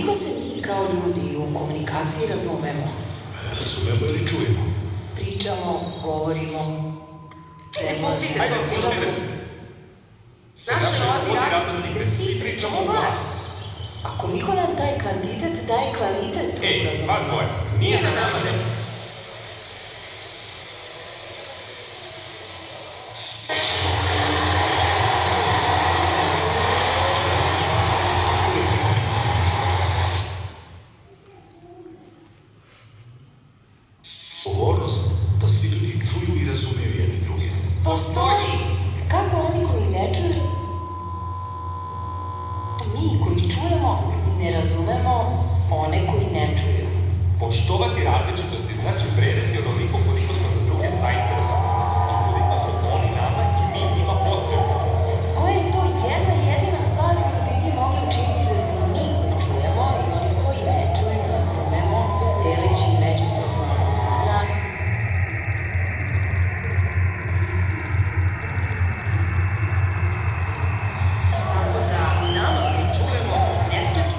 Koliko se mi kao ljudi u komunikaciji razumemo? Razumemo ili čujemo? Pričamo, govorimo. Ne pustite to, filozofiju. Naš rodni različnik gde svi pričamo u glas. A koliko nam taj kvantitet daje kvalitet? Vas dvoje, nije na nama da... Odgovornost da svi ljudi čuju i razumeju jedni druge. Postoji! Kako oni koji ne čuju? Mi koji čujemo ne razumemo one koji ne čuju. Poštovati različitosti znači vredeti onoliko koliko smo za druge zainteresovani i koliko su oni nama i mi njima potrebni. Koja je to jedna jedina stvar koju bi mi mogli učiniti da se mi koji čujemo i oni koji ne čuju razumemo, deleći međusobno znanje? Tako da nama koji čujemo ne smeta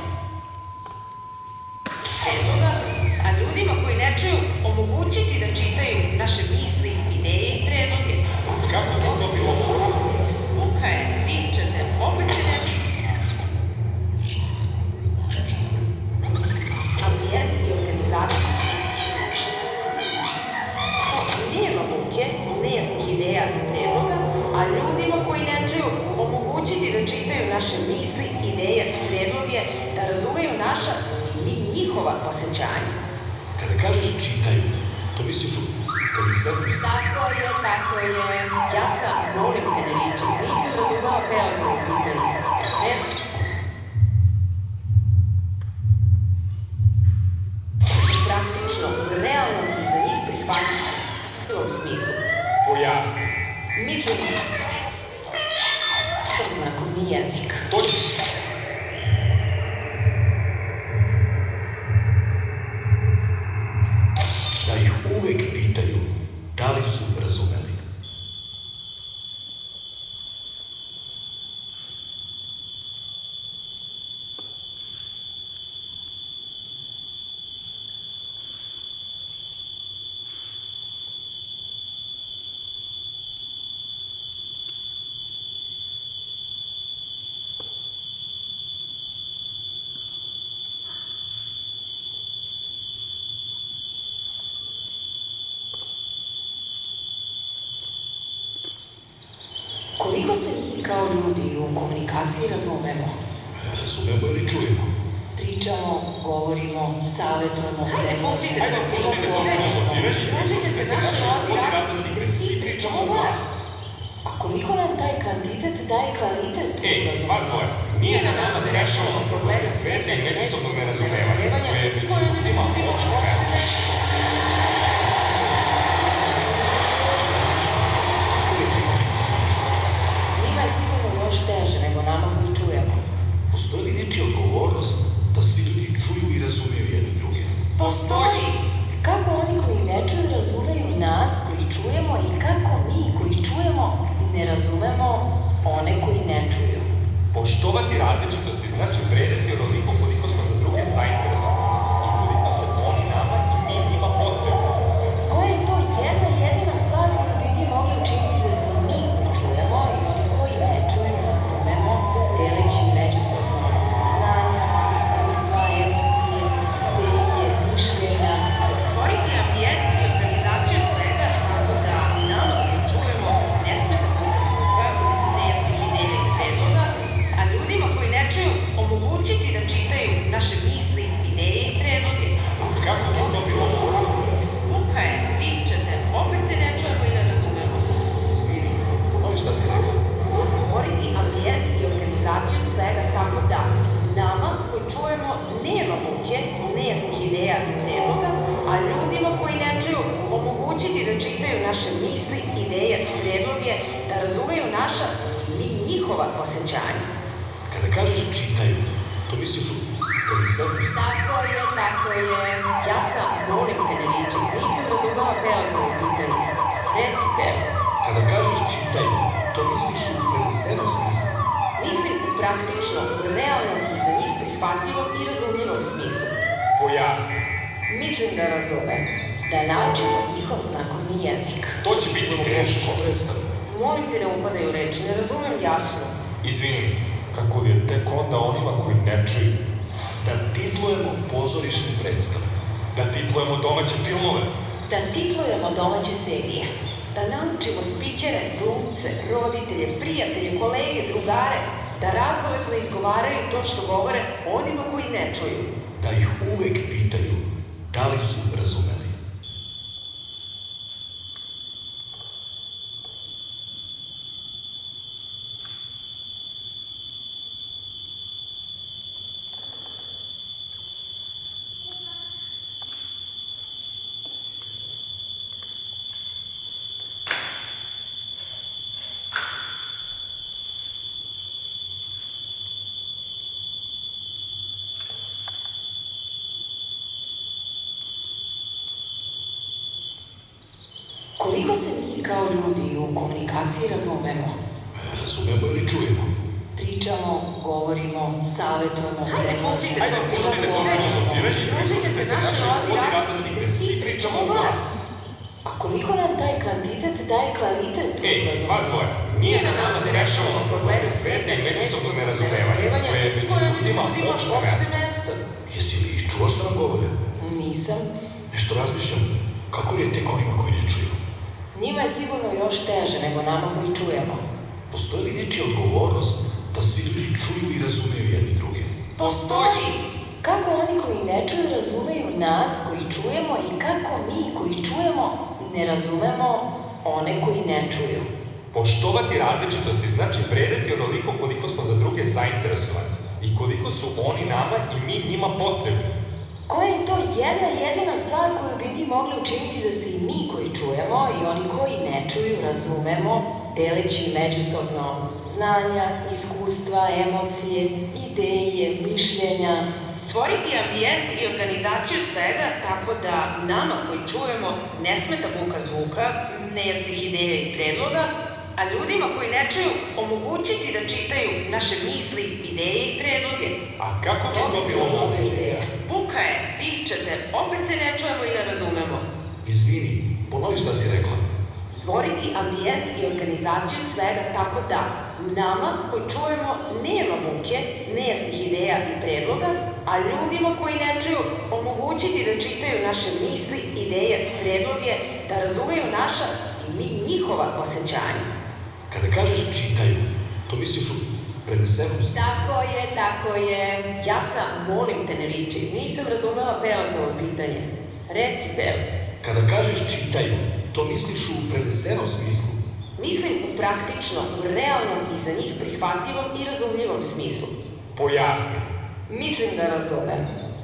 predloga, a ljudima koji ne čuju omogućiti da čitaju naše misli, ideje i predloge. Kako to bilo? Muka je, vičete, opet se ne... Ambijent i organizacija. Nema muke, nejasnih ideja i predloga, a ljudima koji ne čuju omogućiti da čitaju naše misli, ideje i predloge, da razumeju naša i njihova osjećanja. Kada kažeš čitaju, to misliš u prenesenom smislu. Tako je. Ja sam, molim te ne viči, nisam razumela pelete u pitanju. Praktično, realno i za njih prihvatljivom smislu. Pojasni. Mislim, to znakovni jezik. To će... Da ih uvek pitaju da li su razumeli. Koliko se mi kao ljudi u komunikaciji razumemo? Razumemo ili čujemo? Pričamo, govorimo, savjetujemo, Pustite to, filozofiju. Družite se naš rodni različnik gde svi pričamo u glas. A koliko nam taj kvantitet daje kvalitet? Vas dvoje, nije na nama da rešavamo probleme sveta i međusobnog nerazumevanja, koje je među ljudima opšte kasno. Njima je sigurno još teže nego nama koji čujemo. Postoji li nečija odgovornost da svi ljudi čuju i razumeju jedni druge? Postoji! Kako oni koji ne čuju razumeju nas koji čujemo i kako mi koji čujemo ne razumemo one koji ne čuju? Poštovati različitosti znači vredeti onoliko koliko smo za druge zainteresovani i koliko su oni nama i mi njima potrebni. Koja je to jedna jedina stvar koju bi mi mogli učiniti da se mi koji čujemo i oni koji ne čuju razumemo, deleći međusobno znanja, iskustva, emocije, ideje, mišljenja? Stvoriti ambijent i organizaciju svega tako da nama koji čujemo ne smeta buka zvuka, nejasnih ideja i predloga, a ljudima koji ne čuju omogućiti da čitaju naše misli, ideje i predloge. Kako to bilo? Muka je, vičete, opet se ne čujemo i ne razumemo. Izvini, ponovi šta si rekao. Stvoriti ambijent i organizaciju svega tako da nama koji čujemo nema muke, nejasnih ideja i predloga, a ljudima koji ne čuju omogućiti da čitaju naše misli, ideje i predloge, da razumeju naša i njihova osjećanja. Kada kažeš čitaju, to misliš u prenesenom smislu. Tako je. Ja sam, molim te ne viči, nisam razumela pelete u pitanju. Reci pelo. Kada kažeš čitaju, to misliš u prenesenom smislu. Mislim praktično, realno i za njih prihvatljivom prihvatljivom i razumljivom smislu. Pojasni. Mislim da razumem. Da naučimo njihov znakovni jezik. To će biti teško. Predstave. Molim te, ne upadaju reči, ne razumem jasno. Izvini, kako li je tek onda onima koji ne čuju? Da titlujemo pozorišne predstave. Da titlujemo domaće filmove? Da titlujemo domaće serije. Da naučimo spikere, glumce, roditelje, prijatelje, kolege, drugare, da razgovetno izgovaraju to što govore onima koji ne čuju. Da ih uvek pitaju da li su razumeli. Koliko se mi kao ljudi u komunikaciji razumemo? Razumemo ili čujemo? Pričamo, govorimo, savjetujemo, Hajde, pustite to filozofiranje. Družite se naši rodi različni, da svi pričamo u glas. A koliko nam taj kvantitet daje kvalitet u Ej, vas razumijevanja? dvoje, nije na nama da rešavamo probleme sveta i međusobno nerazumevanje, koje je među ljudima opšte mesto. Jesi li ih čuo što nam govore? Nisam. Nešto razmišljam, kako li je tek onima koji ne čuju? Njima je sigurno još teže nego nama koji čujemo. Postoji li nečija odgovornost da svi ljudi čuju i razumeju jedni druge? Postoji! Kako oni koji ne čuju razumeju nas koji čujemo i kako mi koji čujemo ne razumemo one koji ne čuju? Poštovati različitosti znači vredeti onoliko koliko smo za druge zainteresovani i koliko su oni nama i mi njima potrebni. Koja je to jedna jedina stvar koju bi mi mogli učiniti da se i mi koji čujemo i oni koji ne čuju razumemo, deleći međusobno znanja, iskustva, emocije, ideje, mišljenja? Stvoriti ambijent i organizaciju svega tako da nama koji čujemo ne smeta buka zvuka, nejasnih ideja i predloga, a ljudima koji ne čuju omogućiti da čitaju naše misli, ideje i predloge. A kako bi to bilo dobra ideja. Buka je, vičete, opet se ne čujemo i ne razumemo. Izvini, ponovi šta si rekla. Stvoriti ambijent i organizaciju svega tako da nama koji čujemo nema buke, nejasnih ideja i predloga, a ljudima koji ne čuju omogućiti da čitaju naše misli, ideje i predloge, da razumeju naša i mi njihova osjećanja. Kada kažeš čitaju, to misliš u prenesenom smislu? Tako je. Jasna, molim te ne viči, nisam razumela Belantovo pitanje. Reci, Bel. Kada kažeš čitaju, to misliš u prenesenom smislu? Mislim u praktično, u realnom i za njih prihvatljivom i razumljivom smislu. Pojasni. Mislim da razumem.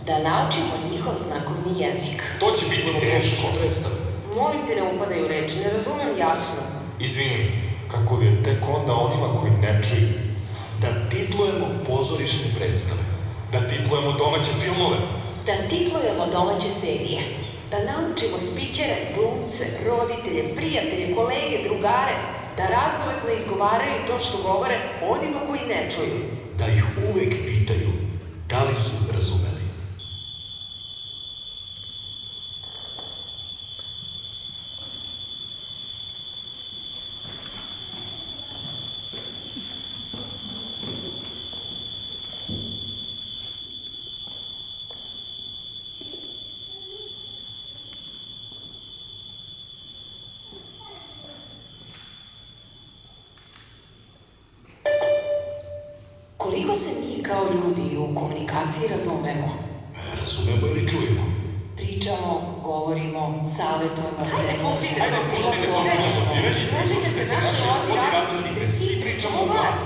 Da naučimo njihov znakovni jezik. To će biti teško. Predstave. Molim te, ne upadaju reči, ne razumem jasno. Izvini, kako li je tek onda onima koji ne čuju? Da titlujemo pozorišne predstave. Da titlujemo domaće filmove? Da titlujemo domaće serije. Da naučimo spikere, glumce, roditelje, prijatelje, kolege, drugare, da razgovetno izgovaraju to što govore onima koji ne čuju. Da ih uvek pitaju da li su razumeli. Koliko se mi kao ljudi u komunikaciji razumemo? Razumemo ili čujemo? Pričamo, govorimo, savjetujemo, Hajde, pustite to filozofiranje. Družite se naši rodi različni, da svi pričamo u glas.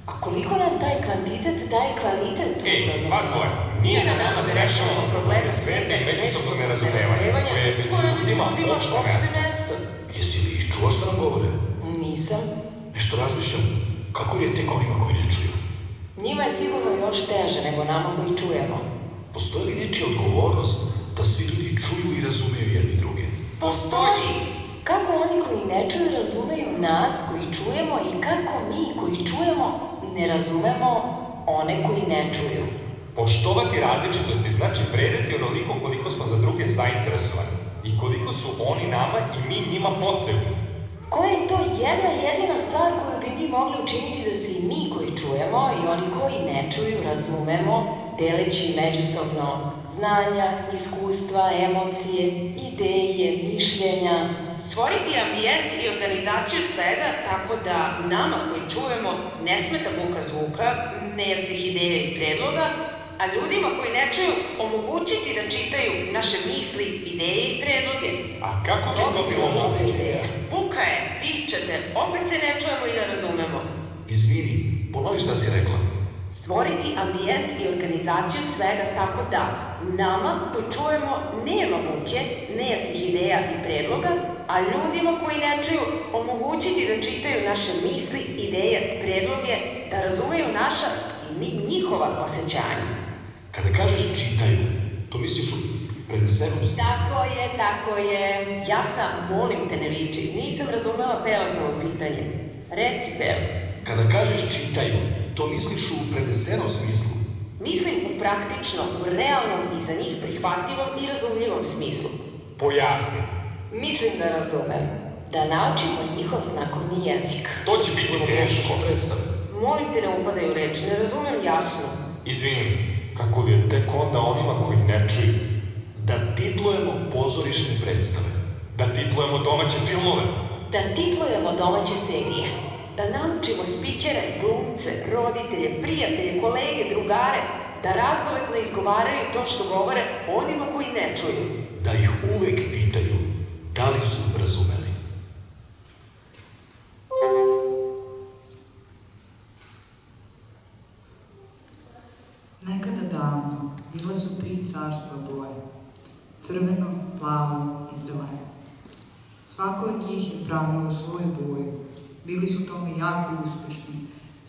A koliko nam taj kvantitet daje kvalitet u Ej, vas razumijevanja? dvoje, nije na nama da rešavamo probleme sveta i međusobno nerazumevanje, koje je među ljudima opšte mesto. Jesi li ih čuo što nam govore? Nisam. Nešto razmišljam, kako li je tek onima koji ne čuju? Njima je sigurno još teže nego nama koji čujemo. Postoji li nečija odgovornost da svi ljudi čuju i razumeju jedni druge? Postoji! Kako oni koji ne čuju razumeju nas koji čujemo i kako mi koji čujemo ne razumemo one koji ne čuju? Poštovati različitosti znači vredeti onoliko koliko smo za druge zainteresovani i koliko su oni nama i mi njima potrebni. Koja je to jedna jedina stvar koju bi mi mogli učiniti da se i mi koji čujemo i oni koji ne čuju razumemo, deleći međusobno znanja, iskustva, emocije, ideje, mišljenja? Stvoriti ambijent i organizaciju svega tako da nama koji čujemo ne smeta buka zvuka, nejasnih ideja i predloga, a ljudima koji ne čuju omogućiti da čitaju naše misli, ideje i predloge. A kako bi to bilo moguće? Buka je, vičete, opet se ne čujemo i ne razumemo. Izvini, ponovi šta si rekla. Stvoriti ambijent i organizaciju svega tako da nama koji čujemo nema buke, nejasnih ideja i predloga, a ljudima koji ne čuju omogućiti da čitaju naše misli, ideje, predloge, da razumeju naša i njihova osjećanja. Kada kažeš čitaju, to misliš u prenesenom smislu? Tako je. Jasna, molim te ne viči, nisam razumela Peletovo pitanje. Reci, Pel. Kada kažeš čitaju, to misliš u prenesenom smislu? Mislim u praktičnom, u realnom i za njih prihvatljivom i razumljivom smislu. Pojasni. Mislim da razumem. Da naučimo njihov znakovni jezik. To će biti teško. Predstave. Molim te ne upadaj u reč, ne razumem jasno. Izvini, kako li je tek onda onima koji ne čuju? Da titlujemo pozorišne predstave. Da titlujemo domaće filmove? Da titlujemo domaće serije. Da naučimo spikere, glumce, roditelje, prijatelje, kolege, drugare, da razgovetno izgovaraju to što govore onima koji ne čuju. Da ih uvek pitaju da li su razumeli. Nekada davno bila su 3 carstva boje, crveno, plavo i zeleno. Svako od njih je pravilo svoju boju, bili su tome jako uspešni,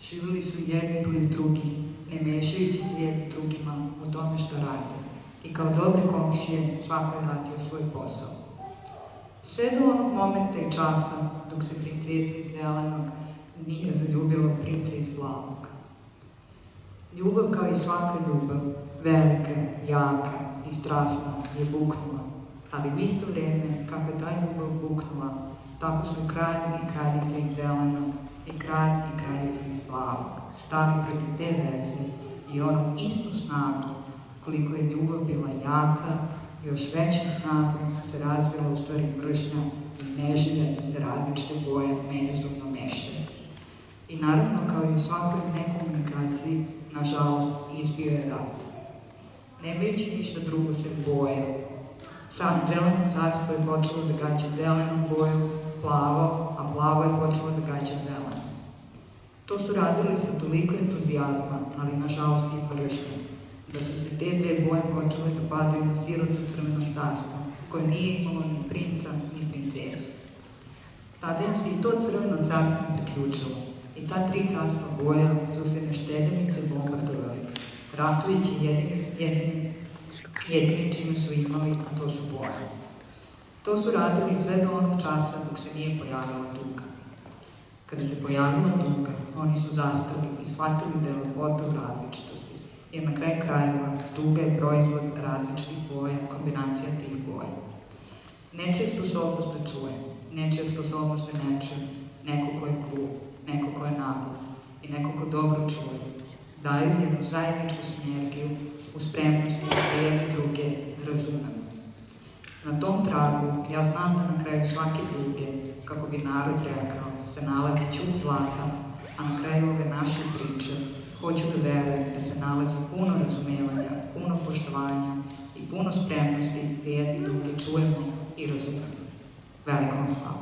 živjeli su jedni pored drugih, ne mešajući se jedni drugima u tome što rade. I kao dobre komšije svako je radio svoj posao. Sve do onog momenta i časa dok se princesa iz zelenog nije zaljubila u princa iz plavog. Ljubav kao i svaka ljubav, velika, jaka i strasna, je buknula, ali u isto vrijeme kako je ta ljubav buknula, tako su kralj i kraljica iz zelenog i kralj i kraljica iz plavog stali protiv te veze i onom istu snagu, koliko je ljubav bila jaka, još većom snagom se razvila u stvari mržnja i neželja da se različite boje međusobno mešaju. I naravno, kao i u svakoj nekomunikaciji, nažalost, izbio je rat. Nemajući ništa drugo se boje, zeleno carstvo je počelo da gađa zelenom boju, plavo, a plavo je počelo da gađa zeleno. To su radili sa toliko entuzijazma, ali nažalost i mržnje, da su se te dve boje počele da padaju na siroto crveno carstvo, koje nije imalo ni princa, ni princesu. Tada im se i to crveno carstvo priključilo, i ta 3 carstva boja su se neštedenice bombardovali, ratujući jedinim čime su imali, a to su boje. To su radili sve do onog časa dok se nije pojavila tuga. Kada se pojavila tuga, oni su zastali i shvatili da je lepota u različitosti, jer na kraj krajeva tuga je proizvod različitih boja, kombinacija tih boja. Nečija sposobnost da čuje, nečija sposobnost da ne čuje, neko ko je glup, neko ko je naglup i neko ko dobro čuje, daju jednu zajedničku sinergiju u spremnosti da jedne druge razumemo. Na tom tragu ja znam da na kraju svake tuge, kako bi narod rekao, se nalazi ćud zlata, a na kraju ove naše priče hoću da verujem da se nalazi puno razumevanja, puno poštovanja i puno spremnosti da jedni druge čujemo i razumemo. Veliko vam hvala.